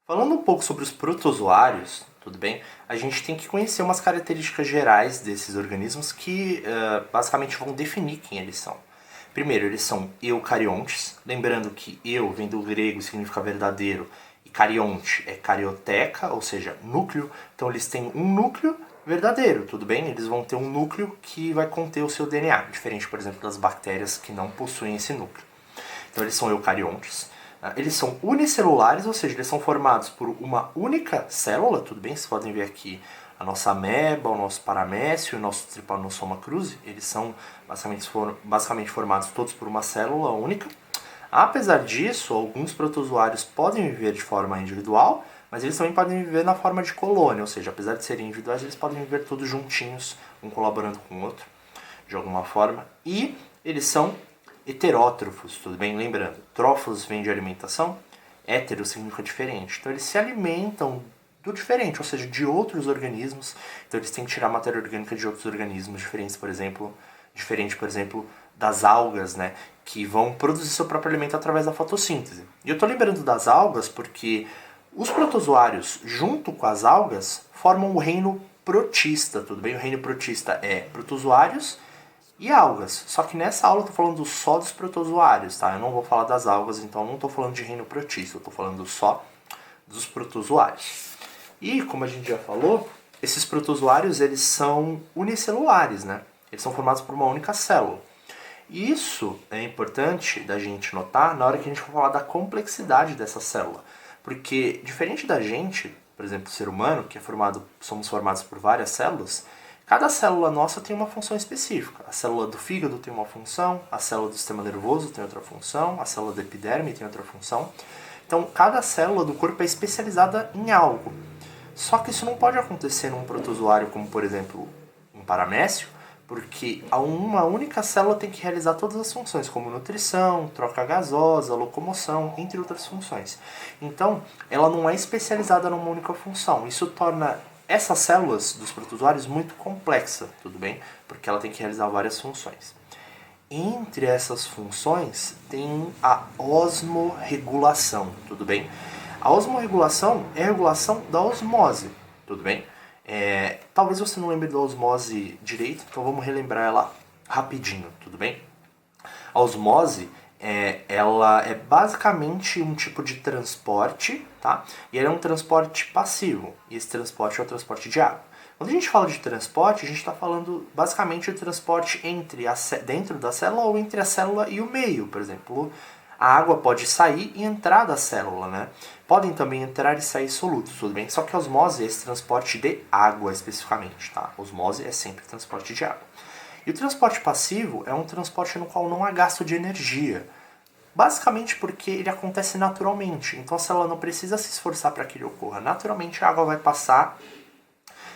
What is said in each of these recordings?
Falando um pouco sobre os protozoários, tudo bem? A gente tem que conhecer umas características gerais desses organismos que basicamente vão definir quem eles são. Primeiro, eles são eucariontes, lembrando que eu vem do grego, significa verdadeiro, e carionte é carioteca, ou seja, núcleo. Então eles têm um núcleo verdadeiro, tudo bem? Eles vão ter um núcleo que vai conter o seu DNA, diferente, por exemplo, das bactérias que não possuem esse núcleo. Então eles são eucariontes. Eles são unicelulares, ou seja, eles são formados por uma única célula, tudo bem? Vocês podem ver aqui a nossa ameba, o nosso paramécio, o nosso Trypanosoma cruzi, eles são basicamente formados todos por uma célula única. Apesar disso, alguns protozoários podem viver de forma individual, mas eles também podem viver na forma de colônia, ou seja, apesar de serem individuais, eles podem viver todos juntinhos, um colaborando com o outro, de alguma forma. E eles são heterótrofos, tudo bem? Lembrando, trófos vem de alimentação, hétero significa diferente. Então eles se alimentam do diferente, ou seja, de outros organismos. Então eles têm que tirar matéria orgânica de outros organismos diferentes, diferente, por exemplo, das algas, né, que vão produzir seu próprio alimento através da fotossíntese. E eu estou lembrando das algas porque os protozoários, junto com as algas, formam o reino protista, tudo bem? O reino protista é protozoários e algas. Só que nessa aula eu estou falando só dos protozoários, tá? Eu não vou falar das algas, então eu não estou falando de reino protista, eu estou falando só dos protozoários. E, como a gente já falou, esses protozoários eles são unicelulares, né? Eles são formados por uma única célula. E isso é importante da gente notar na hora que a gente for falar da complexidade dessa célula. Porque, diferente da gente, por exemplo, o ser humano, que somos formados por várias células, cada célula nossa tem uma função específica. A célula do fígado tem uma função, a célula do sistema nervoso tem outra função, a célula da epiderme tem outra função. Então, cada célula do corpo é especializada em algo. Só que isso não pode acontecer num protozoário como, por exemplo, um paramécio, porque uma única célula tem que realizar todas as funções, como nutrição, troca gasosa, locomoção, entre outras funções. Então, ela não é especializada numa única função. Isso torna essas células dos protozoários muito complexa, tudo bem? Porque ela tem que realizar várias funções. Entre essas funções tem a osmorregulação, tudo bem? A osmorregulação é a regulação da osmose, tudo bem? Talvez você não lembre da osmose direito, então vamos relembrar ela rapidinho, tudo bem? A osmose ela é basicamente um tipo de transporte, tá? E ela é um transporte passivo, e esse transporte é o transporte de água. Quando a gente fala de transporte, a gente está falando basicamente de transporte dentro da célula ou entre a célula e o meio, por exemplo. A água pode sair e entrar da célula, né? Podem também entrar e sair solutos, tudo bem? Só que a osmose é esse transporte de água especificamente, tá? A osmose é sempre transporte de água. E o transporte passivo é um transporte no qual não há gasto de energia. Basicamente porque ele acontece naturalmente. Então a célula não precisa se esforçar para que ele ocorra. Naturalmente a água vai passar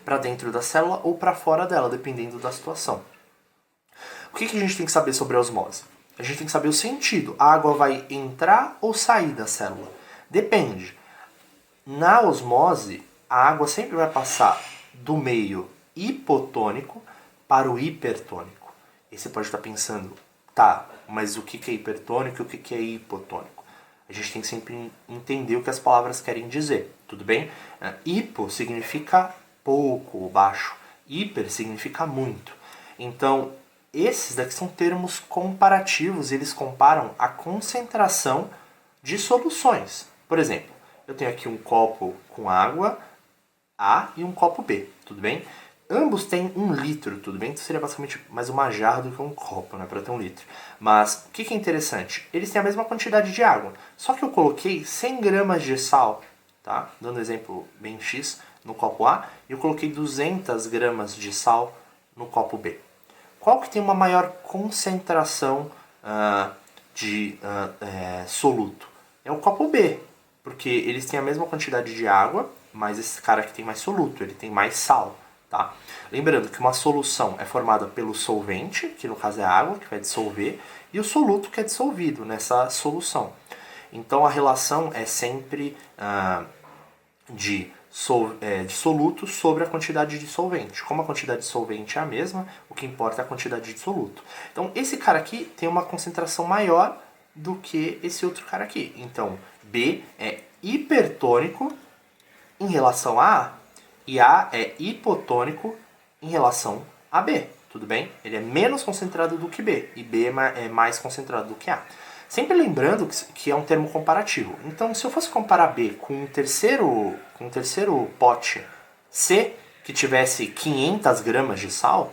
para dentro da célula ou para fora dela, dependendo da situação. O que a gente tem que saber sobre a osmose? A gente tem que saber o sentido. A água vai entrar ou sair da célula? Depende. Na osmose, a água sempre vai passar do meio hipotônico para o hipertônico. E você pode estar pensando, tá, mas o que é hipertônico e o que é hipotônico? A gente tem que sempre entender o que as palavras querem dizer, tudo bem? Hipo significa pouco ou baixo, hiper significa muito. Então, esses daqui são termos comparativos, eles comparam a concentração de soluções. Por exemplo, eu tenho aqui um copo com água A e um copo B, tudo bem? Ambos têm 1 litro, tudo bem? Então seria basicamente mais uma jarra do que um copo, né, para ter 1 litro. Mas o que é interessante? Eles têm a mesma quantidade de água, só que eu coloquei 100 gramas de sal, tá? Dando um exemplo bem X, no copo A, e eu coloquei 200 gramas de sal no copo B. Qual que tem uma maior concentração de soluto? É o copo B, porque eles têm a mesma quantidade de água, mas esse cara aqui tem mais soluto, ele tem mais sal. Tá? Lembrando que uma solução é formada pelo solvente, que no caso é a água, que vai dissolver, e o soluto, que é dissolvido nessa solução. Então a relação é sempre de soluto sobre a quantidade de solvente. Como a quantidade de solvente é a mesma, o que importa é a quantidade de soluto. Então esse cara aqui tem uma concentração maior do que esse outro cara aqui. Então B é hipertônico em relação a A, e A é hipotônico em relação a B, tudo bem? Ele é menos concentrado do que B, e B é mais concentrado do que A. Sempre lembrando que é um termo comparativo. Então, se eu fosse comparar B com um terceiro pote C, que tivesse 500 gramas de sal,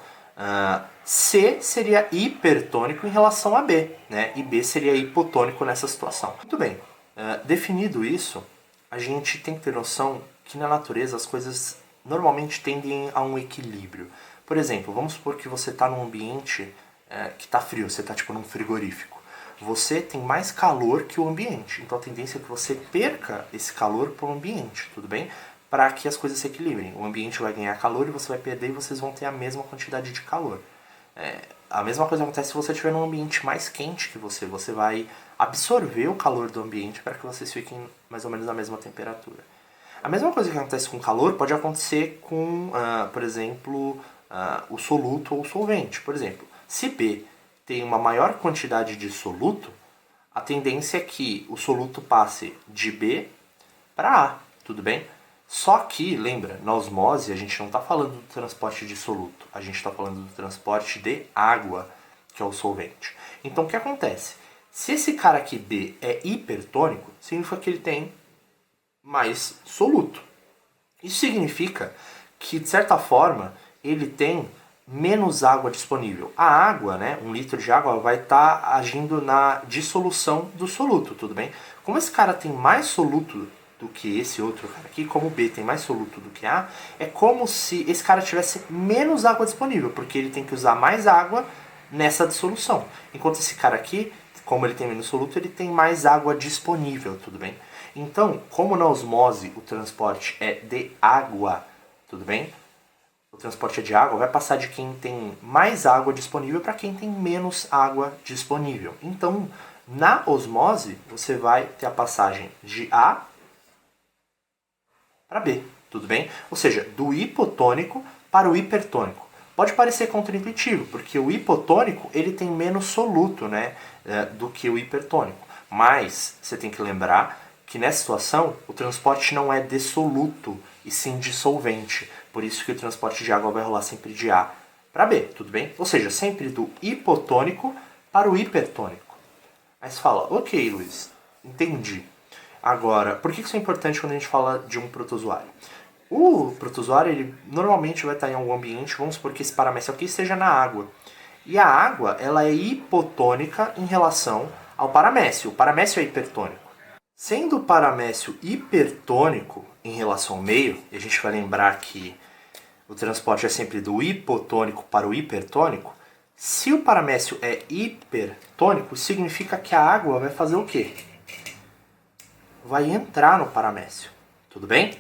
C seria hipertônico em relação a B, né? E B seria hipotônico nessa situação. Muito bem, definido isso, a gente tem que ter noção que na natureza as coisas normalmente tendem a um equilíbrio. Por exemplo, vamos supor que você está num ambiente que está frio, você está tipo num frigorífico. Você tem mais calor que o ambiente, então a tendência é que você perca esse calor para o ambiente, tudo bem? Para que as coisas se equilibrem. O ambiente vai ganhar calor e você vai perder e vocês vão ter a mesma quantidade de calor. A mesma coisa acontece se você estiver num ambiente mais quente que você. Você vai absorver o calor do ambiente para que vocês fiquem mais ou menos na mesma temperatura. A mesma coisa que acontece com calor pode acontecer com, por exemplo, o soluto ou o solvente. Por exemplo, se B tem uma maior quantidade de soluto, a tendência é que o soluto passe de B para A, tudo bem? Só que, lembra, na osmose a gente não está falando do transporte de soluto, a gente está falando do transporte de água, que é o solvente. Então o que acontece? Se esse cara aqui B é hipertônico, significa que ele tem mais soluto. Isso significa que, de certa forma, ele tem menos água disponível. A água, né, 1 litro de água, vai estar agindo na dissolução do soluto, tudo bem? Como esse cara tem mais soluto do que esse outro cara aqui, como B tem mais soluto do que A, é como se esse cara tivesse menos água disponível, porque ele tem que usar mais água nessa dissolução. Enquanto esse cara aqui, como ele tem menos soluto, ele tem mais água disponível, tudo bem? Então, como na osmose o transporte é de água, tudo bem? O transporte é de água, vai passar de quem tem mais água disponível para quem tem menos água disponível. Então, na osmose, você vai ter a passagem de A para B, tudo bem? Ou seja, do hipotônico para o hipertônico. Pode parecer contraintuitivo, porque o hipotônico ele tem menos soluto, né, do que o hipertônico. Mas você tem que lembrar que nessa situação o transporte não é de soluto, e sim de solvente. Por isso que o transporte de água vai rolar sempre de A para B, tudo bem? Ou seja, sempre do hipotônico para o hipertônico. Aí você fala, ok, Luiz, entendi. Agora, por que isso é importante quando a gente fala de um protozoário? O protozoário, ele normalmente vai estar em algum ambiente, vamos supor que esse paramécio aqui esteja na água. E a água, ela é hipotônica em relação ao paramécio. O paramécio é hipertônico. Sendo o paramécio hipertônico em relação ao meio, e a gente vai lembrar que o transporte é sempre do hipotônico para o hipertônico, se o paramécio é hipertônico, significa que a água vai fazer o quê? Vai entrar no paramécio, tudo bem?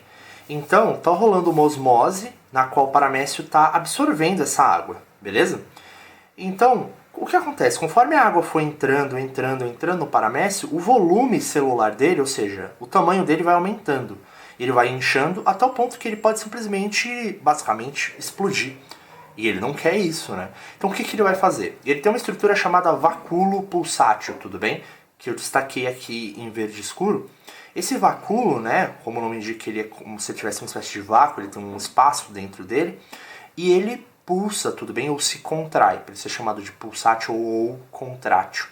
Então, está rolando uma osmose na qual o paramécio está absorvendo essa água, beleza? Então, o que acontece? Conforme a água for entrando no paramécio, o volume celular dele, ou seja, o tamanho dele vai aumentando. Ele vai inchando até o ponto que ele pode simplesmente, basicamente, explodir. E ele não quer isso, né? Então o que ele vai fazer? Ele tem uma estrutura chamada vacúolo pulsátil, tudo bem? Que eu destaquei aqui em verde escuro. Esse vacúolo, né, como o nome indica, ele é como se tivesse uma espécie de vácuo, ele tem um espaço dentro dele, e ele pulsa, tudo bem, ou se contrai, para ele ser chamado de pulsátil ou contrátil.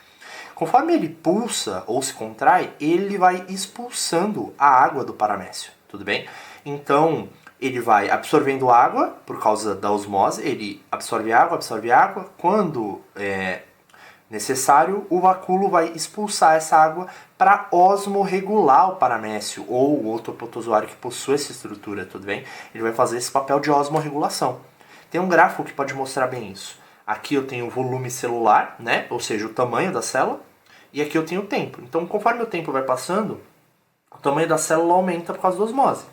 Conforme ele pulsa ou se contrai, ele vai expulsando a água do paramécio, tudo bem? Então, ele vai absorvendo água por causa da osmose, ele absorve água, quando necessário, o vacúolo vai expulsar essa água para osmorregular o paramécio ou o outro protozoário que possui essa estrutura, tudo bem? Ele vai fazer esse papel de osmorregulação. Tem um gráfico que pode mostrar bem isso. Aqui eu tenho o volume celular, né? Ou seja, o tamanho da célula, e aqui eu tenho o tempo. Então, conforme o tempo vai passando, o tamanho da célula aumenta por causa da osmose.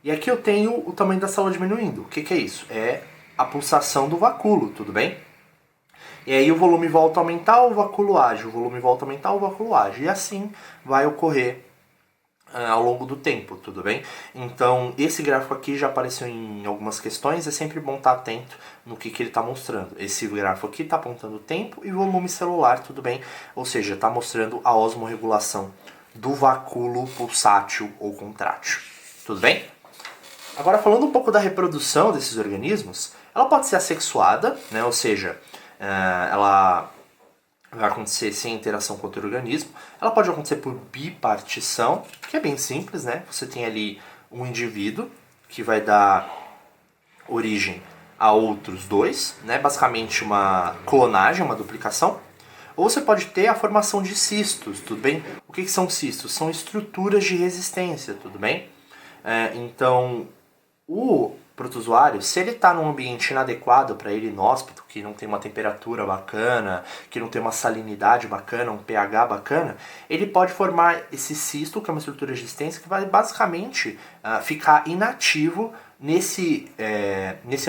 E aqui eu tenho o tamanho da célula diminuindo. O que é isso? É a pulsação do vacúolo, tudo bem? E aí o volume volta a aumentar, o vacúolo age, o volume volta a aumentar, o vacúolo age. E assim vai ocorrer ao longo do tempo, tudo bem? Então, esse gráfico aqui já apareceu em algumas questões, é sempre bom estar atento no que ele está mostrando. Esse gráfico aqui está apontando tempo e volume celular, tudo bem? Ou seja, está mostrando a osmorregulação do vacúolo pulsátil ou contrátil. Tudo bem? Agora, falando um pouco da reprodução desses organismos, ela pode ser assexuada, né? Ou seja, ela vai acontecer sem interação com outro organismo. Ela pode acontecer por bipartição, que é bem simples, né? Você tem ali um indivíduo que vai dar origem a outros dois, né? Basicamente uma clonagem, uma duplicação. Ou você pode ter a formação de cistos, tudo bem? O que são cistos? São estruturas de resistência, tudo bem? Então, o protozoário, se ele está num ambiente inadequado para ele, inóspito, que não tem uma temperatura bacana, que não tem uma salinidade bacana, um pH bacana, ele pode formar esse cisto, que é uma estrutura de resistência, que vai basicamente ficar inativo nesse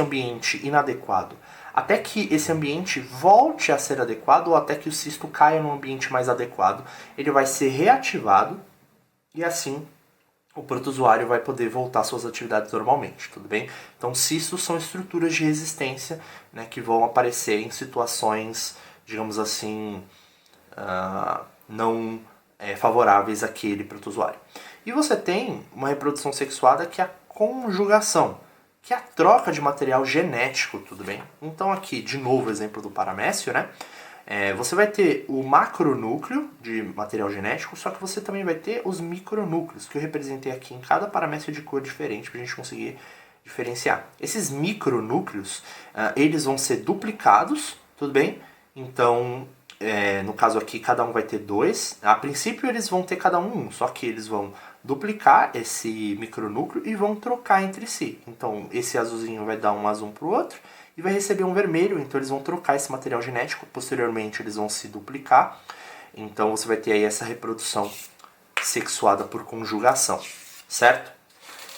ambiente inadequado. Até que esse ambiente volte a ser adequado ou até que o cisto caia num ambiente mais adequado, ele vai ser reativado e assim o protozoário vai poder voltar às suas atividades normalmente, tudo bem? Então, cistos são estruturas de resistência, né, que vão aparecer em situações, digamos assim, não favoráveis àquele protozoário. E você tem uma reprodução sexuada que é a conjugação, que é a troca de material genético, tudo bem? Então aqui, de novo, o exemplo do paramécio, né? Você vai ter o macronúcleo de material genético, só que você também vai ter os micronúcleos, que eu representei aqui em cada paramécio de cor diferente, para a gente conseguir diferenciar. Esses micronúcleos, eles vão ser duplicados, tudo bem? Então, no caso aqui, cada um vai ter 2. A princípio, eles vão ter cada um, só que eles vão duplicar esse micronúcleo e vão trocar entre si. Então, esse azulzinho vai dar um azul para o outro e vai receber um vermelho, então eles vão trocar esse material genético, posteriormente eles vão se duplicar. Então, você vai ter aí essa reprodução sexuada por conjugação, certo?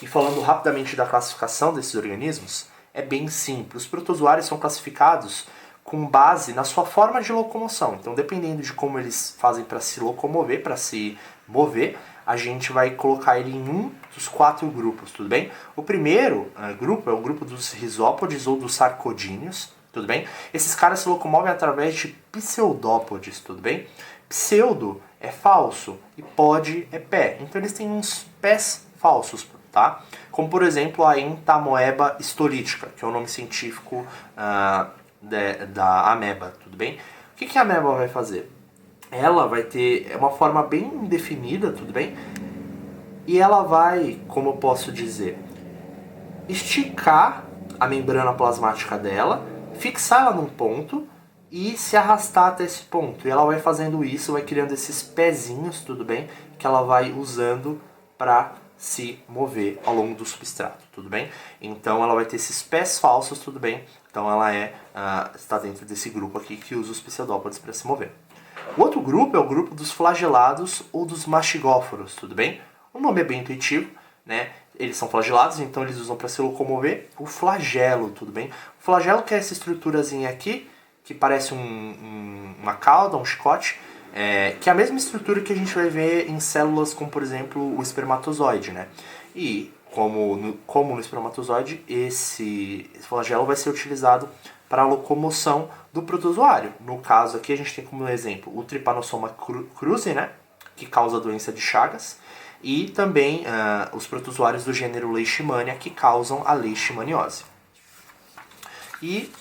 E falando rapidamente da classificação desses organismos, é bem simples. Os protozoários são classificados com base na sua forma de locomoção. Então, dependendo de como eles fazem para se locomover, para se mover, a gente vai colocar ele em um dos 4 grupos, tudo bem? O primeiro grupo é o grupo dos risópodes ou dos sarcodíneos, tudo bem? Esses caras se locomovem através de pseudópodes, tudo bem? Pseudo é falso e pod é pé. Então, eles têm uns pés falsos, tá? Como, por exemplo, a entamoeba histolítica, que é o nome científico da ameba, tudo bem? O que a ameba vai fazer? Ela vai ter uma forma bem definida, tudo bem? E ela vai, como eu posso dizer, esticar a membrana plasmática dela, fixar ela num ponto e se arrastar até esse ponto. E ela vai fazendo isso, vai criando esses pezinhos, tudo bem? Que ela vai usando para se mover ao longo do substrato, tudo bem? Então ela vai ter esses pés falsos, tudo bem? Então ela está dentro desse grupo aqui que usa os pseudópodes para se mover. O outro grupo é o grupo dos flagelados ou dos mastigóforos, tudo bem? O nome é bem intuitivo, né? Eles são flagelados, então eles usam para se locomover o flagelo, tudo bem? O flagelo que é essa estruturazinha aqui, que parece uma cauda, um chicote, que é a mesma estrutura que a gente vai ver em células como, por exemplo, o espermatozoide, né? E como no espermatozoide, esse flagelo vai ser utilizado para a locomoção do protozoário. No caso aqui a gente tem como exemplo o Trypanosoma cruzi, né, que causa a doença de Chagas, e também os protozoários do gênero Leishmania, que causam a leishmaniose. E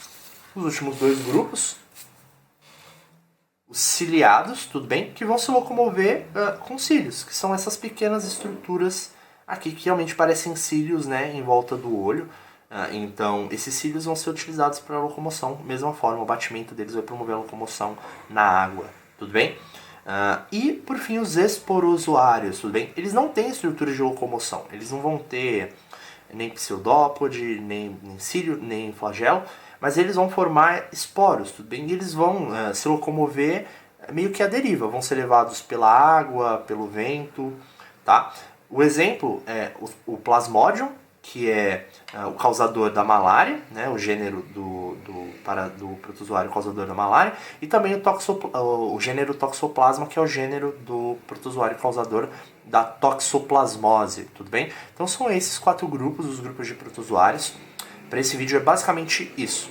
os últimos 2 grupos, os ciliados, tudo bem, que vão se locomover com cílios, que são essas pequenas estruturas aqui que realmente parecem cílios, né, em volta do olho. Então, esses cílios vão ser utilizados para a locomoção, mesma forma, o batimento deles vai promover a locomoção na água, tudo bem? E, por fim, os esporozoários, tudo bem? Eles não têm estrutura de locomoção, eles não vão ter nem pseudópode, nem cílio, nem flagelo, mas eles vão formar esporos, tudo bem? E eles vão se locomover meio que à deriva, vão ser levados pela água, pelo vento, tá? O exemplo é o Plasmodium, que é o causador da malária, né, o gênero do protozoário causador da malária, e também o gênero Toxoplasma, que é o gênero do protozoário causador da toxoplasmose, tudo bem? Então são esses 4 grupos, os grupos de protozoários. Para esse vídeo é basicamente isso.